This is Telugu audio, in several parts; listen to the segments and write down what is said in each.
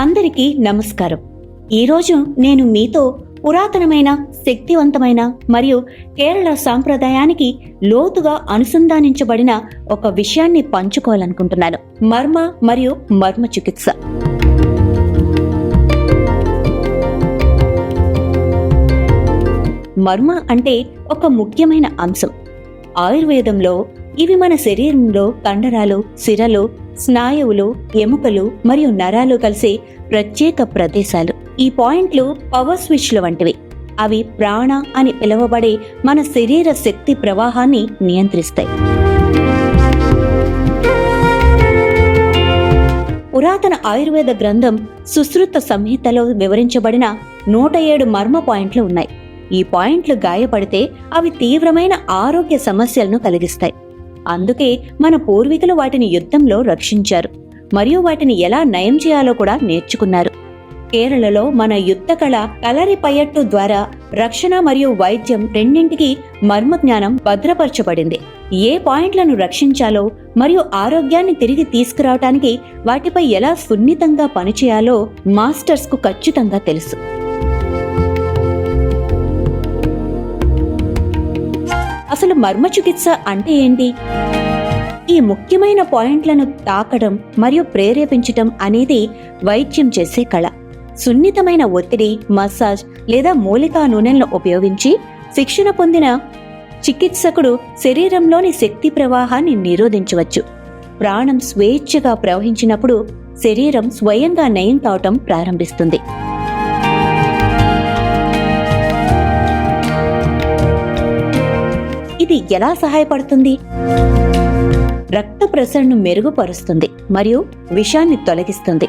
అందరికీ నమస్కారం. ఈరోజు నేను మీతో పురాతనమైన, శక్తివంతమైన మరియు కేరళ సాంప్రదాయానికి లోతుగా అనుసంధానించబడిన ఒక విషయాన్ని పంచుకోవాలనుకుంటున్నాను. మర్మ మరియు మర్మ చికిత్స. మర్మ అంటే ఒక ముఖ్యమైన అంశం. ఆయుర్వేదంలో ఇవి మన శరీరంలో కండరాలు, సిరలు, స్నాయువులు, ఎముకలు మరియు నరాలు కలిసే ప్రత్యేక ప్రదేశాలు. ఈ పాయింట్లు పవర్ స్విచ్ల వంటివి. అవి ప్రాణ అని పిలువబడే మన శరీర శక్తి ప్రవాహాన్ని నియంత్రిస్తాయి. పురాతన ఆయుర్వేద గ్రంథం సుశ్రుత సంహితలో వివరించబడిన 107 మర్మ పాయింట్లు ఉన్నాయి. ఈ పాయింట్లు గాయపడితే అవి తీవ్రమైన ఆరోగ్య సమస్యలను కలిగిస్తాయి. అందుకే మన పూర్వీకులు వాటిని యుద్ధంలో రక్షించారు మరియు వాటిని ఎలా నయం చేయాలో కూడా నేర్చుకున్నారు. కేరళలో మన యుద్ధ కళ కలరిపయట్టు ద్వారా రక్షణ మరియు వైద్యం రెండింటికి మర్మ జ్ఞానం భద్రపరచబడింది. ఏ పాయింట్లను రక్షించాలో మరియు ఆరోగ్యాన్ని తిరిగి తీసుకురావటానికి వాటిపై ఎలా సున్నితంగా పనిచేయాలో మాస్టర్స్ కు ఖచ్చితంగా తెలుసు. అసలు మర్మ చికిత్స అంటే ఏంటి? ఈ ముఖ్యమైన పాయింట్లను తాకడం మరియు ప్రేరేపించటం అనేది వైద్యం చేసే కళ. సున్నితమైన ఒత్తిడి, మసాజ్ లేదా మూలికా నూనెలను ఉపయోగించి శిక్షణ పొందిన చికిత్సకుడు శరీరంలోని శక్తి ప్రవాహాన్ని నిరోధించవచ్చు. ప్రాణం స్వేచ్ఛగా ప్రవహించినప్పుడు శరీరం స్వయంగా నయం కావటం ప్రారంభిస్తుంది. ఇది ఎలా సహాయపడుతుంది? రక్త ప్రసరణను మెరుగుపరుస్తుంది మరియు విషాన్ని తొలగిస్తుంది.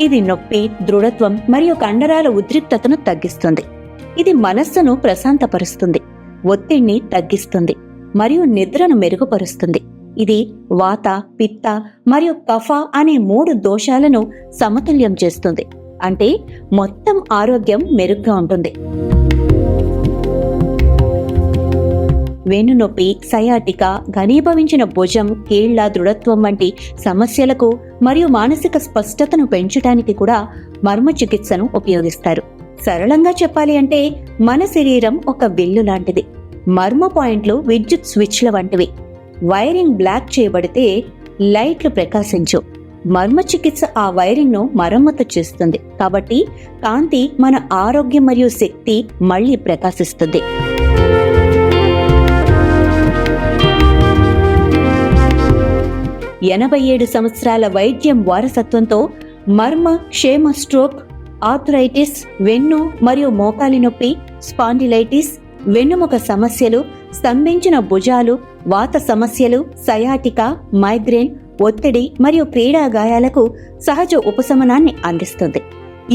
ఇది నొప్పి, దృఢత్వం మరియు కండరాల ఉద్రిక్తతను తగ్గిస్తుంది. ఇది మనస్సును ప్రశాంతపరుస్తుంది, ఒత్తిడిని తగ్గిస్తుంది మరియు నిద్రను మెరుగుపరుస్తుంది. ఇది వాత, పిత్త మరియు కఫ అనే 3 దోషాలను సమతుల్యం చేస్తుంది. అంటే మొత్తం ఆరోగ్యం మెరుగ్గా ఉంటుంది. వెన్నునొప్పి, సయాటికా, ఘనీభవించిన భుజం, కీళ్ల దృఢత్వం వంటి సమస్యలకు మరియు మానసిక స్పష్టతను పెంచడానికి కూడా మర్మ చికిత్సను ఉపయోగిస్తారు. సరళంగా చెప్పాలి అంటే మన శరీరం ఒక విల్లు లాంటిది. మర్మ పాయింట్లు విద్యుత్ స్విచ్ల వంటివి. వైరింగ్ బ్లాక్ చేయబడితే లైట్లు ప్రకాశించు. మర్మ చికిత్స ఆ వైరింగ్ ను మరమ్మతు చేస్తుంది. కాబట్టి కాంతి, మన ఆరోగ్యం మరియు శక్తి మళ్లీ ప్రకాశిస్తుంది. 87 సంవత్సరాల వైద్యం వారసత్వంతో మర్మ, క్షేమ, స్ట్రోక్, ఆర్థరైటిస్, వెన్ను మరియు మోకాలి నొప్పి, స్పాండిలైటిస్, వెన్నుముక సమస్యలు, స్తంభించిన భుజాలు, వాత సమస్యలు, సయాటికా, మైగ్రేన్, ఒత్తిడి మరియు క్రీడా గాయాలకు సహజ ఉపశమనాన్ని అందిస్తుంది.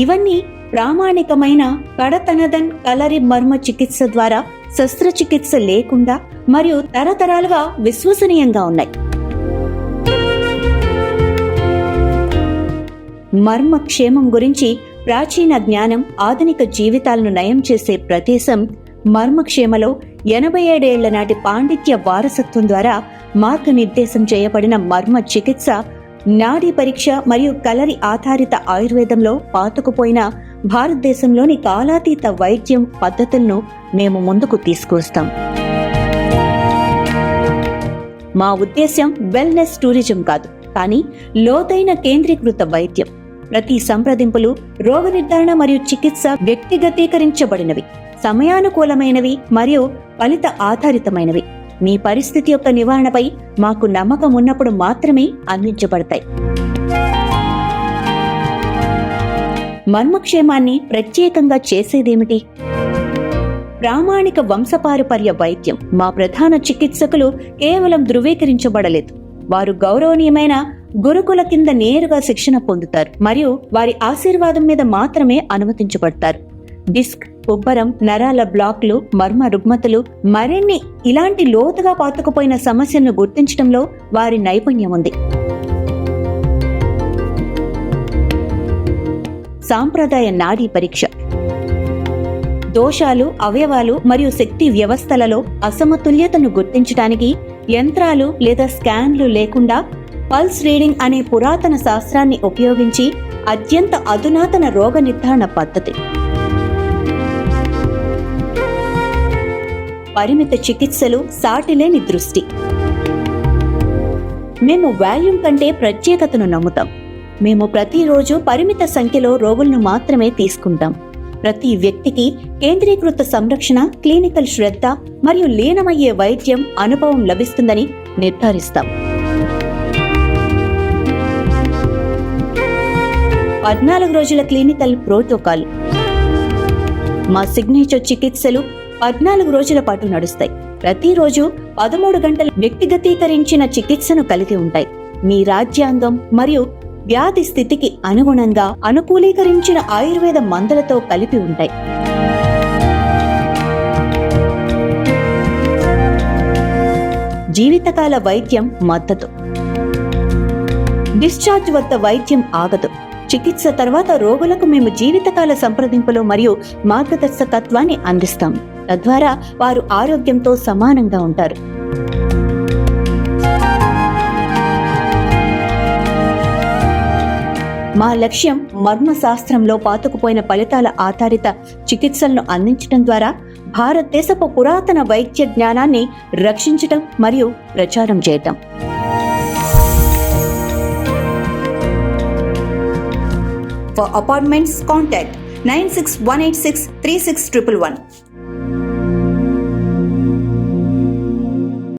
ఇవన్నీ ప్రామాణికమైన కడతనదన్ కలరి మర్మ చికిత్స ద్వారా శస్త్రచికిత్స లేకుండా మరియు తరతరాలుగా విశ్వసనీయంగా ఉన్నాయి. మర్మ క్షేమం గురించి ప్రాచీన జ్ఞానం ఆధునిక జీవితాలను నయం చేసే ప్రదేశం. మర్మక్షేమలో 87 ఏళ్ల నాటి పాండిత్య వారసత్వం ద్వారా మార్గనిర్దేశం చేయబడిన మర్మ చికిత్స నాడీ పరీక్ష మరియు కలరి ఆధారిత ఆయుర్వేదంలో పాతుకుపోయిన భారతదేశంలోని కాలాతీత వైద్యం పద్ధతులను మేము ముందుకు తీసుకువస్తాం. మా ఉద్దేశ్యం వెల్నెస్ టూరిజం కాదు, కానీ లోతైన కేంద్రీకృత వైద్యం. ప్రతి సంప్రదింపులు రోగ నిర్ధారణ మరియు చికిత్స వ్యక్తిగతీకరించబడినవి, సమయానుకూలమైనవి మరియు ఫలిత ఆధారితమైనవి. మీ పరిస్థితి యొక్క నివారణపై మాకు నమ్మకం ఉన్నప్పుడు మాత్రమే అందించబడతాయి. మర్మక్షేమాన్ని ప్రత్యేకంగా చేసేదేమిటి? ప్రామాణిక వంశపారపర్య వైద్యం. మా ప్రధాన చికిత్సకులు కేవలం ధృవీకరించబడలేదు. వారు గౌరవనీయమైన గురుకుల కింద నేరుగా శిక్షణ పొందుతారు మరియు వారి ఆశీర్వాదం మీద మాత్రమే అనుమతించబడతారు. డిస్క్, ఉబ్బరం, నరాల బ్లాక్లు, మర్మ రుగ్మతలు, మరిన్ని ఇలాంటి లోతుగా పాతుకుపోయిన సమస్యలను గుర్తించడంలో వారి నైపుణ్యం ఉంది. సాంప్రదాయ నాడీ పరీక్ష. దోషాలు, అవయవాలు మరియు శక్తి వ్యవస్థలలో అసమతుల్యతను గుర్తించడానికి యంత్రాలు లేదా స్కాన్లు లేకుండా పల్స్ రీడింగ్ అనే పురాతన శాస్త్రాన్ని ఉపయోగించి అత్యంత అధునాతన రోగ నిర్ధారణ పద్ధతి. పరిమిత చికిత్సలు, సాటిలేని దృష్టి. మేము వాల్యూమ్ కంటే ప్రత్యేకతను నమ్ముతాం. మేము ప్రతిరోజు పరిమిత సంఖ్యలో రోగులను మాత్రమే తీసుకుంటాం. ప్రతి వ్యక్తికి కేంద్రీకృత సంరక్షణ, క్లినికల్ శ్రద్ధ మరియు లీనమయ్యే వైద్యం అనుభవం లభిస్తుందని నిర్ధారిస్తాం. 14 రోజుల క్లినికల్ ప్రోటోకాల్. మా సిగ్నేచర్ చికిత్సలు 14 రోజుల పాటు నడుస్తాయి. ప్రతిరోజు 13 గంటల వ్యక్తిగతీకరించిన చికిత్సను కలిగి ఉంటాయి. మీ రాజ్యాంగం మరియు వ్యాధి స్థితికి అనుగుణంగా అనుకూలీకరించిన ఆయుర్వేద మందులతో కలిపి ఉంటాయి. జీవితకాల వైద్యం మద్దతు. డిశ్చార్జ్ వద్ద వైద్యం ఆగదు. చికిత్స తర్వాత రోగులకు మేము జీవితకాల సంప్రదింపులు మరియు మార్గదర్శకత్వాన్ని అందిస్తాం. తద్వారా వారు ఆరోగ్యంతో సమానంగా ఉంటారు. మా లక్ష్యం మర్మశాస్త్రంలో పాతుకుపోయిన ఫలితాల ఆధారిత చికిత్సలను అందించడం ద్వారా భారతదేశపు పురాతన వైద్య జ్ఞానాన్ని రక్షించటం మరియు ప్రచారం చేయటం. For appointments, contact 96186 36111.